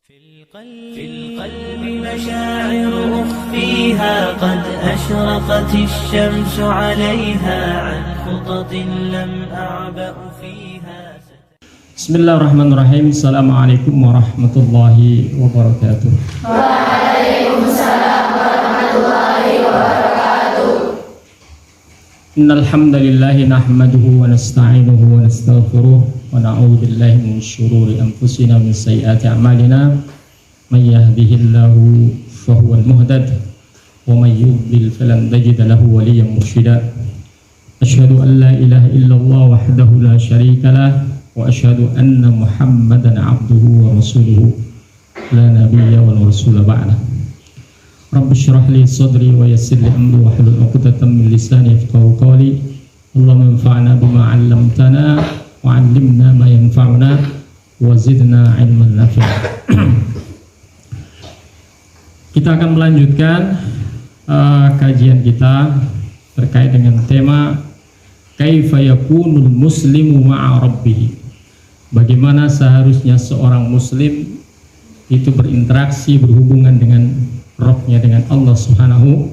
في القلب مشاعر أخفيها قد أشرقت الشمس عليها عن خطط لم أعبأ فيها. Bismillahirrahmanirrahim. Assalamualaikum warahmatullahi wabarakatuh. Waalaikumsalam warahmatullahi wabarakatuh. Innal hamdalillahi nahmaduhu wa nasta'inuhu wa nastaghfiruh wa na'udzu billahi min syururi anfusina wa min sayyiati a'malina. May yahdihillahu fahuwal muhtad wa may yudlil falan tajida lahu waliyyan mursyida. Asyhadu an la ilaha illallah wahdahu la syarika lah wa asyhadu anna Muhammadan abduhu wa rasuluhu la nabiyya wa rasula ba'da. Rabbi syrah li sadri wa yassir li amri wa hlul 'uqdatam min lisani yafqahu qawli. Allahumma anfa'na bima 'allamtana wa 'allimna ma yanfa'una wa zidna 'ilman nafi'a. Kita akan melanjutkan kajian kita terkait dengan tema kaifa yakunul muslimu ma'a rabbih. Bagaimana seharusnya seorang muslim itu berinteraksi, berhubungan dengan Rabb-nya, dengan Allah Subhanahu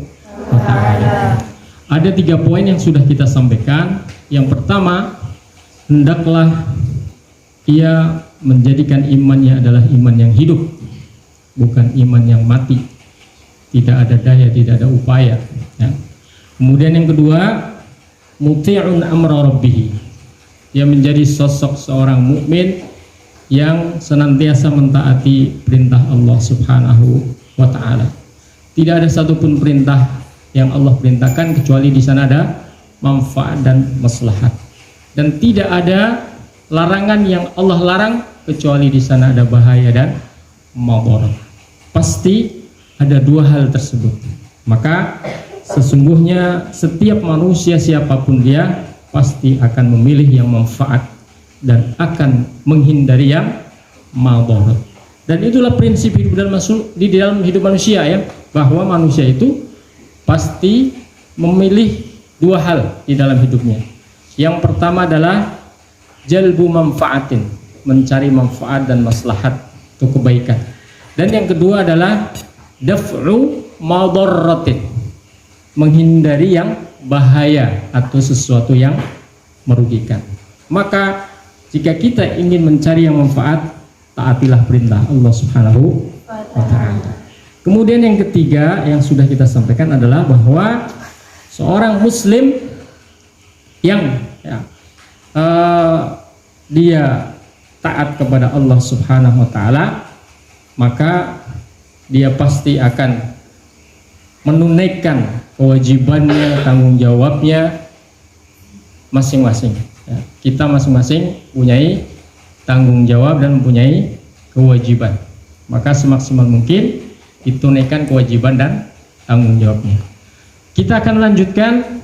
wa ta'ala. Ada 3 poin yang sudah kita sampaikan. Yang pertama, hendaklah ia menjadikan imannya adalah iman yang hidup, bukan iman yang mati. Tidak ada daya, tidak ada upaya, ya. Kemudian yang kedua, muti'un amra rabbih. Dia menjadi sosok seorang mukmin yang senantiasa mentaati perintah Allah Subhanahu wa ta'ala. Tidak ada satupun perintah yang Allah perintahkan kecuali di sana ada manfaat dan maslahat. Dan tidak ada larangan yang Allah larang kecuali di sana ada bahaya dan madarat. Pasti ada 2 hal tersebut. Maka sesungguhnya setiap manusia siapapun dia pasti akan memilih yang manfaat dan akan menghindari yang madarat. Dan itulah prinsip hidup di dalam hidup manusia, ya, bahwa manusia itu pasti memilih 2 hal di dalam hidupnya. Yang pertama adalah jalbu manfaatin, mencari manfaat dan maslahat atau kebaikan. Dan yang kedua adalah daf'u madarratin, menghindari yang bahaya atau sesuatu yang merugikan. Maka jika kita ingin mencari yang manfaat, taatilah perintah Allah Subhanahu wa ta'ala. Kemudian yang ketiga yang sudah kita sampaikan adalah bahwa seorang muslim yang dia taat kepada Allah Subhanahu wa ta'ala, maka dia pasti akan menunaikan kewajibannya, tanggung jawabnya masing-masing, ya. Kita masing-masing punyai tanggung jawab dan mempunyai kewajiban, maka semaksimal mungkin ditunaikan kewajiban dan tanggung jawabnya. Kita akan lanjutkan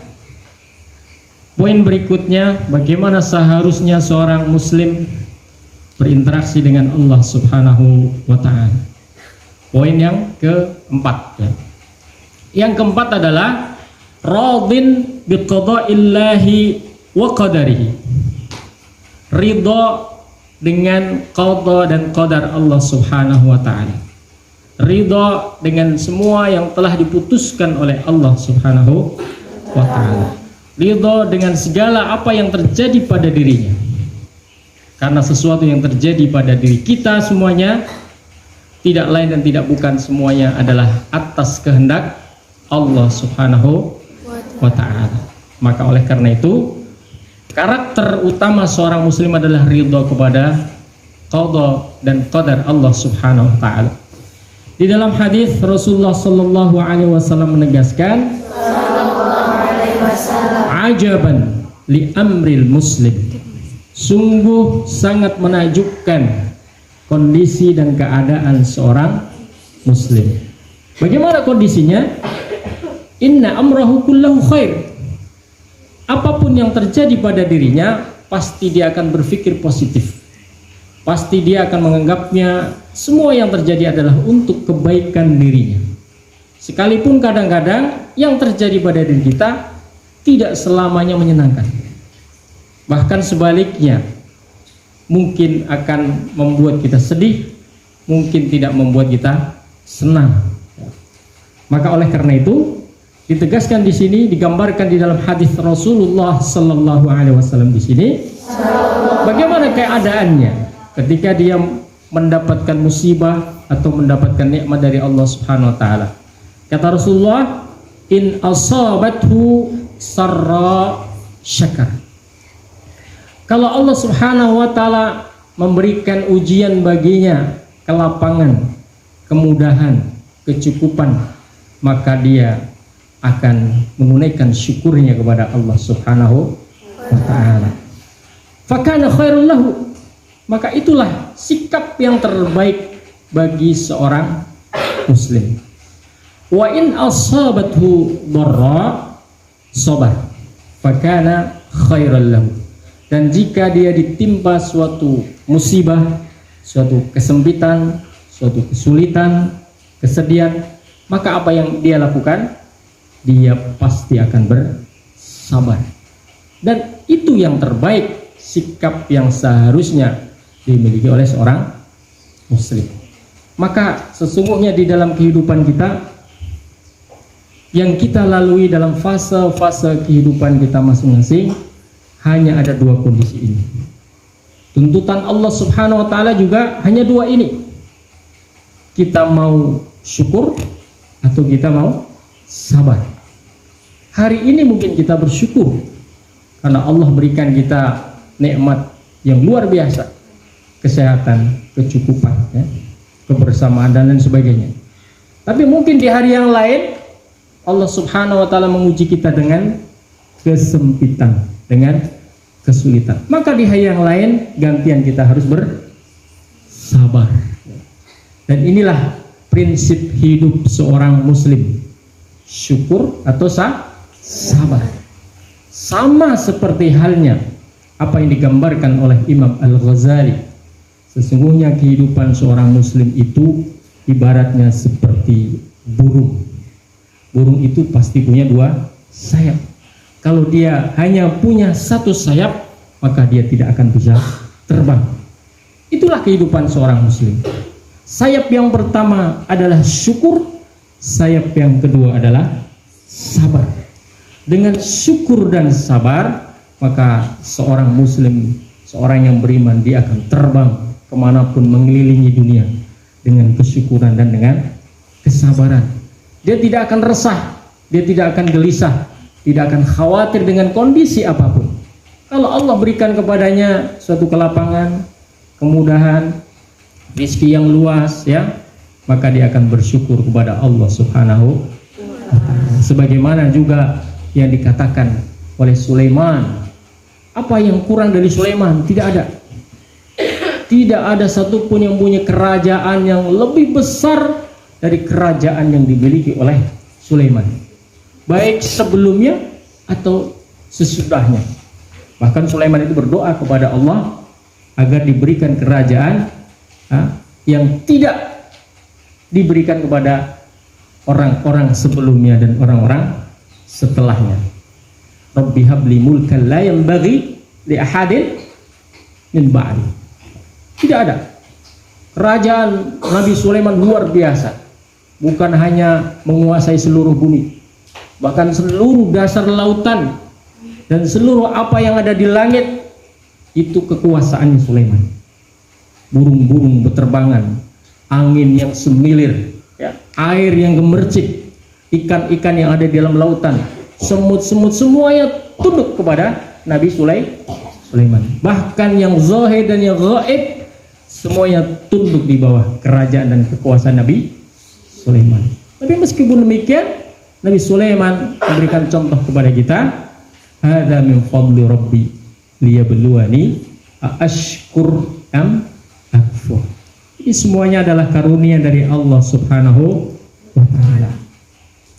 poin berikutnya, bagaimana seharusnya seorang muslim berinteraksi dengan Allah Subhanahu wa ta'ala. Poin yang keempat, ya. Yang keempat adalah radin biqada'illahi wa qadarihi. Ridho dengan qada dan qadar Allah Subhanahu wa ta'ala. Ridho dengan semua yang telah diputuskan oleh Allah Subhanahu wa ta'ala. Ridho dengan segala apa yang terjadi pada dirinya. Karena sesuatu yang terjadi pada diri kita semuanya tidak lain dan tidak bukan, semuanya adalah atas kehendak Allah Subhanahu wa ta'ala. Maka oleh karena itu, karakter utama seorang muslim adalah ridho kepada qada dan qadar Allah Subhanahu wa ta'ala. Di dalam hadis Rasulullah sallallahu alaihi wasallam menegaskan, ajaban li amril muslim. Sungguh sangat menakjubkan kondisi dan keadaan seorang muslim. Bagaimana kondisinya? Inna amrahu kullahu khair. Apapun yang terjadi pada dirinya, pasti dia akan berpikir positif. Pasti dia akan menganggapnya semua yang terjadi adalah untuk kebaikan dirinya. Sekalipun kadang-kadang yang terjadi pada diri kita tidak selamanya menyenangkan. Bahkan sebaliknya, mungkin akan membuat kita sedih, mungkin tidak membuat kita senang. Maka oleh karena itu ditegaskan di sini, digambarkan di dalam hadis Rasulullah Sallallahu Alaihi Wasallam di sini, bagaimana keadaannya ketika dia mendapatkan musibah atau mendapatkan nikmat dari Allah Subhanahu Wa Taala. Kata Rasulullah, in asabathu sarra syakar. Kalau Allah Subhanahu Wa Taala memberikan ujian baginya, kelapangan, kemudahan, kecukupan, maka dia akan menunaikan syukurnya kepada Allah Subhanahu wa Ta'ala. Fakana khairul lahu, maka itulah sikap yang terbaik bagi seorang muslim. Wa in asabathu dharra sabar, fakana khairul lahu. Dan jika dia ditimpa suatu musibah, suatu kesempitan, suatu kesulitan, kesedihan, maka apa yang dia lakukan? Dia pasti akan bersabar. Dan itu yang terbaik, sikap yang seharusnya dimiliki oleh seorang muslim. Maka sesungguhnya di dalam kehidupan kita, yang kita lalui dalam fase-fase kehidupan kita masing-masing, hanya ada dua kondisi ini. Tuntutan Allah Subhanahu wa Ta'ala juga hanya dua ini. Kita mau syukur atau kita mau sabar. Hari ini mungkin kita bersyukur karena Allah berikan kita nikmat yang luar biasa, kesehatan, kecukupan, ya, kebersamaan dan lain sebagainya. Tapi mungkin di hari yang lain Allah Subhanahu wa Ta'ala menguji kita dengan kesempitan, dengan kesulitan. Maka di hari yang lain gantian kita harus bersabar. Dan inilah prinsip hidup seorang muslim, syukur atau sabar. Sama seperti halnya apa yang digambarkan oleh Imam Al-Ghazali. Sesungguhnya kehidupan seorang muslim itu ibaratnya seperti burung. Burung itu pasti punya dua sayap. Kalau dia hanya punya satu sayap, maka dia tidak akan bisa terbang. Itulah kehidupan seorang muslim. Sayap yang pertama adalah syukur, sayap yang kedua adalah sabar. Dengan syukur dan sabar, maka seorang muslim, seorang yang beriman, dia akan terbang kemanapun mengelilingi dunia dengan kesyukuran dan dengan kesabaran. Dia tidak akan resah, dia tidak akan gelisah, tidak akan khawatir dengan kondisi apapun. Kalau Allah berikan kepadanya suatu kelapangan, kemudahan, rezeki yang luas, ya, maka dia akan bersyukur kepada Allah Subhanahu wa Ta'ala. Sebagaimana juga yang dikatakan oleh Sulaiman, apa yang kurang dari Sulaiman? Tidak ada. Tidak ada satupun yang punya kerajaan yang lebih besar dari kerajaan yang dimiliki oleh Sulaiman, baik sebelumnya atau sesudahnya. Bahkan Sulaiman itu berdoa kepada Allah agar diberikan kerajaan yang tidak diberikan kepada orang-orang sebelumnya dan orang-orang setelahnya. Rabbi habli mulkan la yanbaghi li ahadin min ba'di. Tidak ada. Kerajaan Nabi Sulaiman luar biasa. Bukan hanya menguasai seluruh bumi, bahkan seluruh dasar lautan dan seluruh apa yang ada di langit, itu kekuasaan Sulaiman. Burung-burung berterbangan, angin yang semilir, ya, air yang gemercik, ikan-ikan yang ada di dalam lautan, semut-semut, semuanya tunduk kepada Nabi Sulaiman. Bahkan yang zahir dan yang gaib, semuanya tunduk di bawah kerajaan dan kekuasaan Nabi Sulaiman. Tapi meskipun demikian, Nabi Sulaiman memberikan contoh kepada kita, hadza min fadli rabbi liyabluwani ashkur am akfur. Ini semuanya adalah karunia dari Allah Subhanahu wa Ta'ala.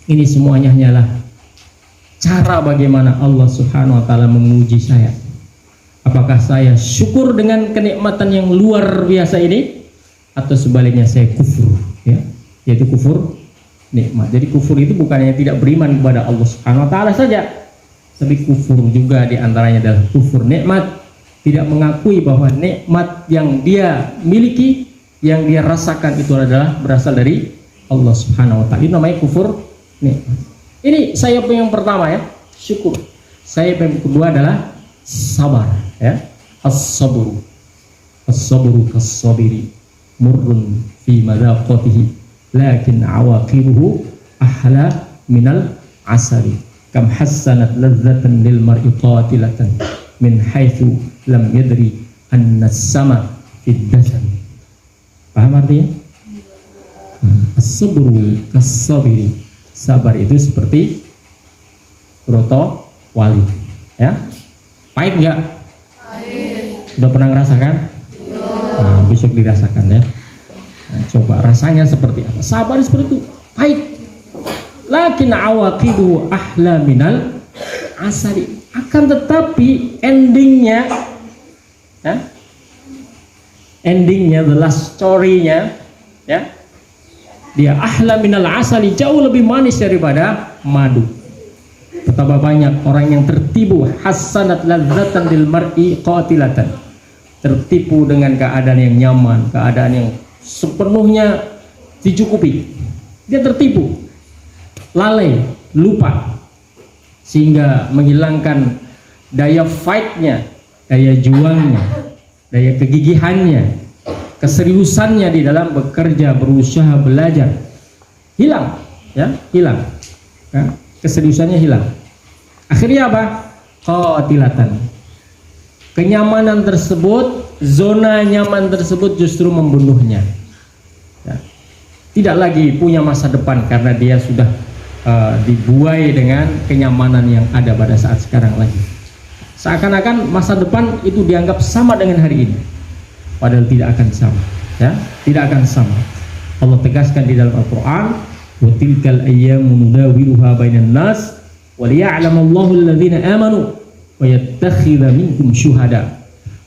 Ini semuanya hanyalah cara bagaimana Allah Subhanahu wa Ta'ala menguji saya. Apakah saya syukur dengan kenikmatan yang luar biasa ini, atau sebaliknya saya kufur, ya, yaitu kufur nikmat. Jadi kufur itu bukannya tidak beriman kepada Allah Subhanahu wa Ta'ala saja, tapi kufur juga diantaranya adalah kufur nikmat, tidak mengakui bahwa nikmat yang dia miliki yang dia rasakan itu adalah berasal dari Allah Subhanahu wa taala. Ini namanya kufur nih. Ini sayap yang pertama ya, syukur. Sayap yang kedua adalah sabar ya. As-sabru. As-sabru kas-sabiri murrun fi madaqatihi lakin awaqibuhu ahla minal asari. Kam hassanat ladzatan lil mar'i qatilatan min haitsu lam yadri anna as-sama fid dasam. Paham artinya? As-sabru kas-sabiri. Sabar itu seperti roto wali ya. Pahit enggak? Pahit. Udah pernah ngerasakan? Nah, besok dirasakan ya. Nah, coba rasanya seperti apa? Sabar seperti itu, pahit. Lakin awaqibu ahla minal asari. Akan tetapi endingnya ya, endingnya, the last story-nya ya, dia ahla minal asali, jauh lebih manis daripada madu. Betapa banyak orang yang tertipu, hasanat ladzatan lil mar'i qatilatan, tertipu dengan keadaan yang nyaman, keadaan yang sepenuhnya dicukupi. Dia tertipu, lalai, lupa, sehingga menghilangkan daya fight-nya, daya juangnya, daya kegigihannya, keseriusannya di dalam bekerja, berusaha, belajar. Hilang ya, hilang ya, keseriusannya hilang. Akhirnya apa? Qatilatan. Kenyamanan tersebut, zona nyaman tersebut justru membunuhnya ya. Tidak lagi punya masa depan karena dia sudah dibuai dengan kenyamanan yang ada pada saat sekarang lagi. Seakan-akan masa depan itu dianggap sama dengan hari ini, padahal tidak akan sama ya, tidak akan sama. Allah tegaskan di dalam Al-Quran, wa tilkal ayyamu nudawiluha bainan nas wa liya'lamallahu alladhina amanu wa yattakhidha minkum syuhada.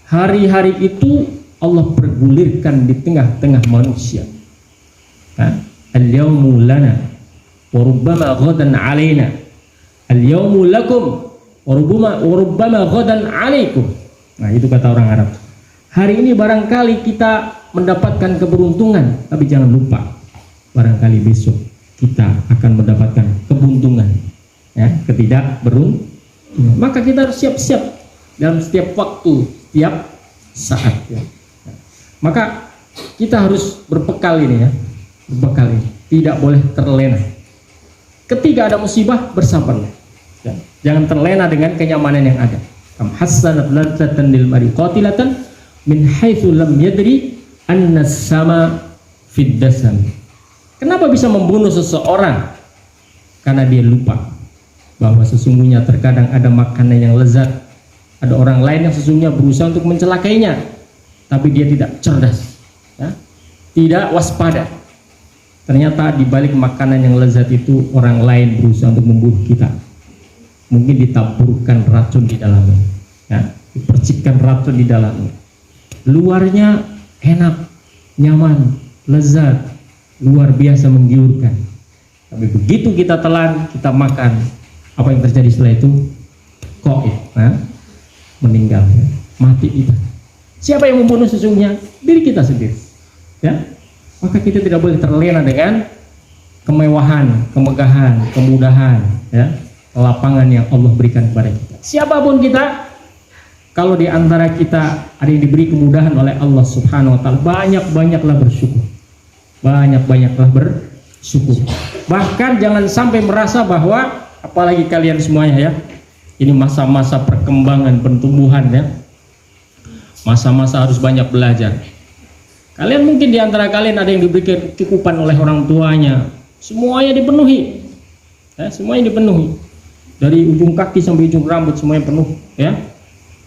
Hari-hari itu Allah pergulirkan di tengah-tengah manusia. Al-yawmu lana wa rubbama ghadan alaina, al-yawmu lakum wa rubbama ghadan alaikum. Nah, itu kata orang Arab. Hari ini barangkali kita mendapatkan keberuntungan, tapi jangan lupa barangkali besok kita akan mendapatkan kebuntungan ya, ketidakberuntungan. Maka kita harus siap-siap dalam setiap waktu, setiap saat ya. Maka kita harus berbekal ini ya, berbekal ini, tidak boleh terlena. Ketika ada musibah, bersabarlah ya. Jangan terlena dengan kenyamanan yang ada. Kam hasanat ladzatan lil mar'i qatilatan min haitsu lam yadri anna sama fid dasam. Kenapa bisa membunuh seseorang? Karena dia lupa bahwa sesungguhnya terkadang ada makanan yang lezat, ada orang lain yang sesungguhnya berusaha untuk mencelakainya, tapi dia tidak cerdas ya? Tidak waspada. Ternyata di balik makanan yang lezat itu orang lain berusaha untuk membunuh kita. Mungkin ditaburkan racun di dalamnya ya? Dipercikkan racun di dalamnya. Luarnya enak, nyaman, lezat, luar biasa menggiurkan. Tapi begitu kita telan, kita makan, apa yang terjadi setelah itu? Qaid, meninggal, ya. Mati kita. Siapa yang membunuh sesungguhnya? Diri kita sendiri. Ya, maka kita tidak boleh terlena dengan kemewahan, kemegahan, kemudahan, ya, lapangan yang Allah berikan kepada kita. Siapapun kita, kalau di antara kita ada yang diberi kemudahan oleh Allah Subhanahu wa taala, banyak-banyaklah bersyukur. Banyak-banyaklah bersyukur. Bahkan jangan sampai merasa bahwa, apalagi kalian semuanya ya, ini masa-masa perkembangan, pertumbuhan ya. Masa-masa harus banyak belajar. Kalian mungkin di antara kalian ada yang diberi kecukupan oleh orang tuanya, semuanya dipenuhi. Ya, semuanya dipenuhi. Dari ujung kaki sampai ujung rambut semuanya penuh ya.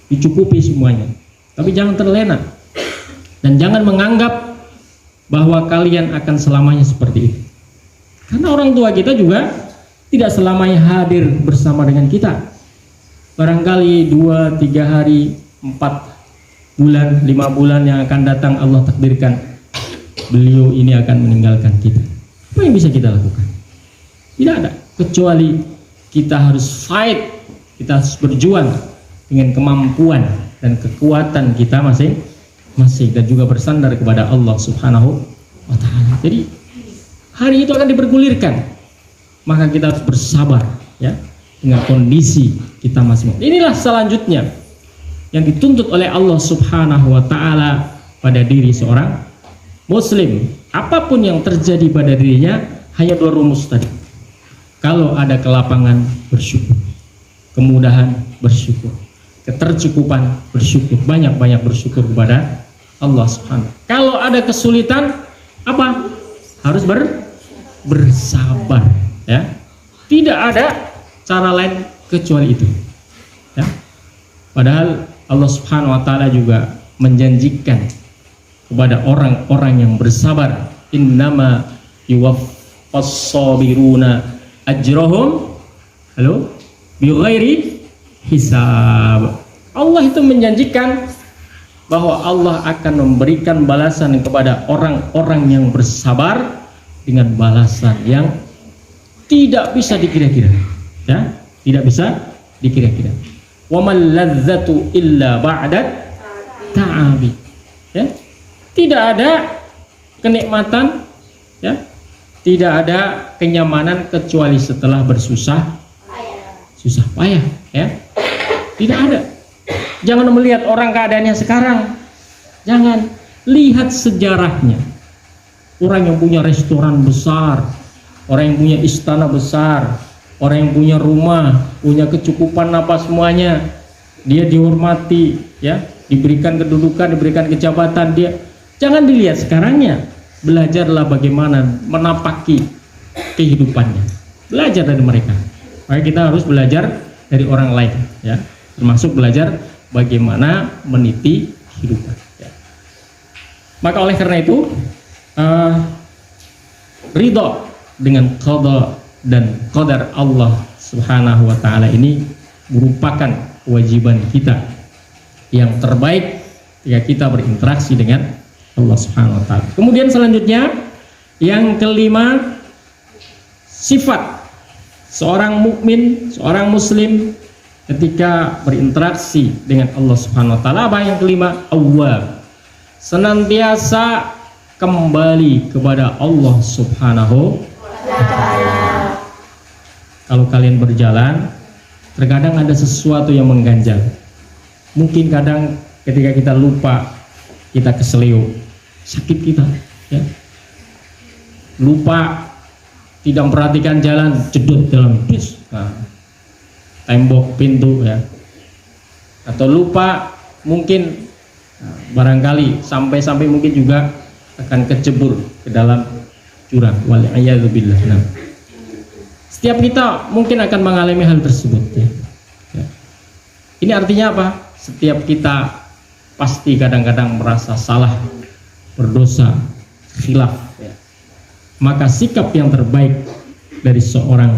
Dicukupi semuanya. Tapi jangan terlena. Dan jangan menganggap bahwa kalian akan selamanya seperti itu. Karena orang tua kita juga tidak selamanya hadir bersama dengan kita. Barangkali 2, 3 hari, 4 bulan, 5 bulan yang akan datang Allah takdirkan beliau ini akan meninggalkan kita. Apa yang bisa kita lakukan? Tidak ada, kecuali kita harus fight, kita harus berjuang dengan kemampuan dan kekuatan kita masih dan juga bersandar kepada Allah Subhanahu wa taala. Jadi hari itu akan dipergulirkan. Maka kita harus bersabar ya dengan kondisi kita masing-masing. Inilah selanjutnya yang dituntut oleh Allah Subhanahu wa taala pada diri seorang muslim. Apapun yang terjadi pada dirinya, hanya dua rumus tadi. Kalau ada kelapangan, bersyukur. Kemudahan, bersyukur. Ketercukupan, bersyukur. Banyak-banyak bersyukur kepada Allah Subhanahu. Kalau ada kesulitan, apa? Harus bersabar ya. Tidak ada cara lain kecuali itu ya. Padahal Allah Subhanahu wa taala juga menjanjikan kepada orang-orang yang bersabar, innama yuwaffas-sabiruna ajrahum bighairi hisab. Allah itu menjanjikan bahwa Allah akan memberikan balasan kepada orang-orang yang bersabar dengan balasan yang tidak bisa dikira-kira ya, tidak bisa dikira-kira. Wa mal ladzatu illa ba'da ta'abi ya. Tidak ada kenikmatan ya, tidak ada kenyamanan kecuali setelah susah payah ya. Tidak ada. Jangan melihat orang keadaannya sekarang, jangan lihat sejarahnya. Orang yang punya restoran besar, orang yang punya istana besar, orang yang punya rumah, punya kecukupan apa semuanya, dia dihormati ya, diberikan kedudukan, diberikan kejabatan. Dia jangan dilihat sekarangnya, belajarlah bagaimana menapaki kehidupannya, belajar dari mereka. Maka kita harus belajar dari orang lain ya, termasuk belajar bagaimana meniti kehidupan ya. Maka oleh karena itu ridho dengan qada dan qadar Allah Subhanahu wa taala ini merupakan kewajiban kita yang terbaik jika kita berinteraksi dengan Allah Subhanahu wa taala. Kemudian selanjutnya yang kelima, sifat seorang mukmin, seorang muslim ketika berinteraksi dengan Allah Subhanahu wa taala. Apa yang kelima? Awwab. Senantiasa kembali kepada Allah Subhanahu wa taala. Kalau kalian berjalan, terkadang ada sesuatu yang mengganjal. Mungkin kadang ketika kita lupa, kita keseleo, sakit kita ya. Lupa, tidak memperhatikan jalan, jedot dalam bis, tembok, pintu ya. Atau lupa, mungkin barangkali sampai mungkin juga akan kecebur ke dalam jurang. Wal'iyadzubillah. Setiap kita mungkin akan mengalami hal tersebut ya. Ini artinya apa? Setiap kita pasti kadang-kadang merasa salah, berdosa, khilaf ya. Maka sikap yang terbaik dari seorang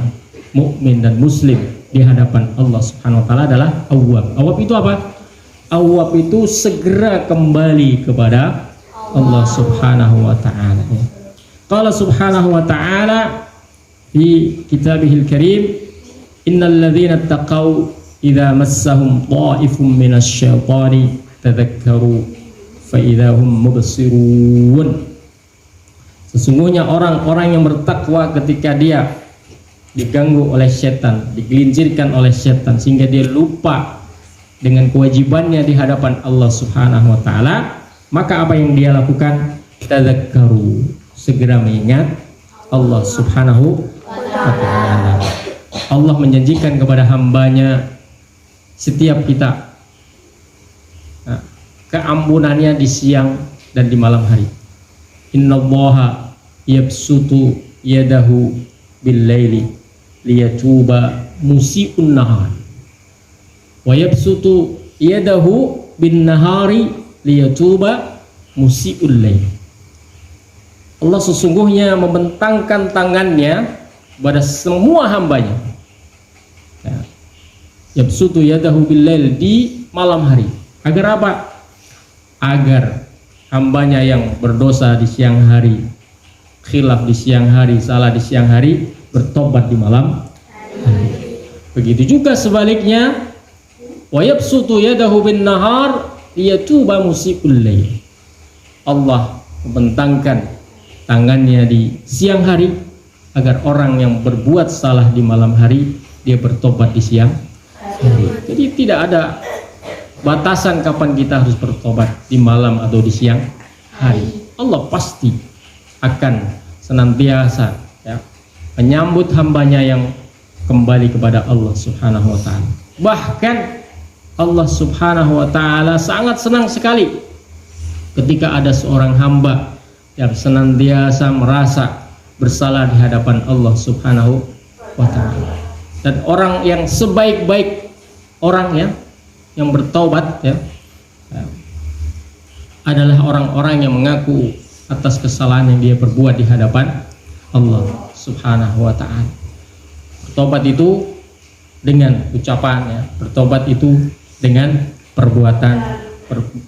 mukmin dan muslim di hadapan Allah Subhanahu wa taala adalah awwab. Awwab itu apa? Awwab itu segera kembali kepada Allah Subhanahu wa taala. Qala Subhanahu wa taala di kitabihil karim, innal ladzina taqaw idza massahum ta'ifum minasy syaitani tadzakkaru fa idza hum mubsirun. Sesungguhnya orang-orang yang bertakwa ketika dia diganggu oleh setan, digelincirkan oleh setan sehingga dia lupa dengan kewajibannya di hadapan Allah Subhanahu wa taala, maka apa yang dia lakukan? Tadzakkaru, segera mengingat Allah Subhanahu wa taala. Allah menjanjikan kepada hambanya, setiap kita keampunannya di siang dan di malam hari. Innallaha yabsutu yadahu bil-laili liyatuba musii'un nahar wa yabsutu yadahu bin-nahari liyatuba musii'ul lail. Allah sesungguhnya membentangkan tangannya pada semua hambanya. Yabsutu yadahu bil-lail, di malam hari. Agar apa? Agar hambanya yang berdosa di siang hari, khilaf di siang hari, salah di siang hari, bertobat di malam hari. Begitu juga sebaliknya, wa yabsutu yadahu bin nahar liyatuba musii'ul lail. Allah membentangkan tangannya di siang hari agar orang yang berbuat salah di malam hari dia bertobat di siang hari. Jadi tidak ada batasan kapan kita harus bertobat, di malam atau di siang hari. Allah pasti akan senantiasa ya, menyambut hambanya yang kembali kepada Allah Subhanahu wa ta'ala. Bahkan Allah Subhanahu wa ta'ala sangat senang sekali ketika ada seorang hamba yang senantiasa merasa bersalah di hadapan Allah Subhanahu wa ta'ala. Dan orang yang sebaik-baik orang ya, yang bertaubat ya, adalah orang-orang yang mengaku atas kesalahan yang dia perbuat di hadapan Allah Subhanahu wa ta'ala. Bertobat itu dengan ucapan ya, bertobat itu dengan perbuatan,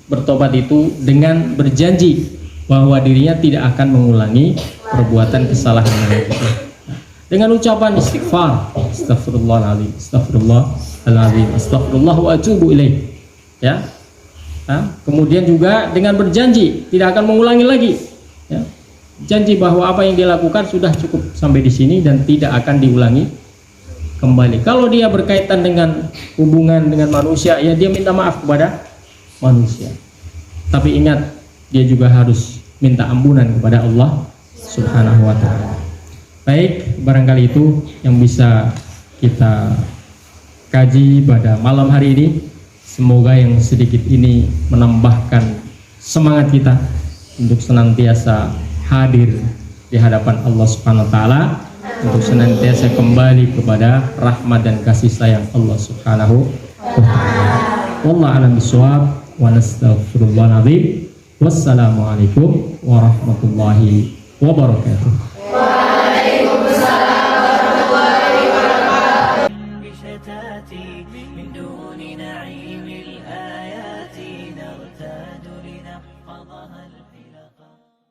bertobat itu dengan berjanji bahwa dirinya tidak akan mengulangi perbuatan kesalahan itu. Dengan ucapan istighfar, astagfirullahaladzim, astagfirullahaladzim, astagfirullah wa atubu ilaih. Ya. Kemudian juga dengan berjanji tidak akan mengulangi lagi. Ya. Janji bahwa apa yang dia lakukan sudah cukup sampai di sini dan tidak akan diulangi kembali. Kalau dia berkaitan dengan hubungan dengan manusia, ya dia minta maaf kepada manusia. Tapi ingat, dia juga harus minta ampunan kepada Allah Subhanahu wa ta'ala. Baik, barangkali itu yang bisa kita kaji pada malam hari ini. Semoga yang sedikit ini menambahkan semangat kita untuk senantiasa hadir di hadapan Allah Subhanahu wa ta'ala, untuk senantiasa kembali kepada rahmat dan kasih sayang Allah Subhanahu wa ta'ala. Wallahu a'lam bishawab wa nastaghfirullahaladzim. Wassalamualaikum warahmatullahi wabarakatuh. بشتاتي من دون نعيم الآيات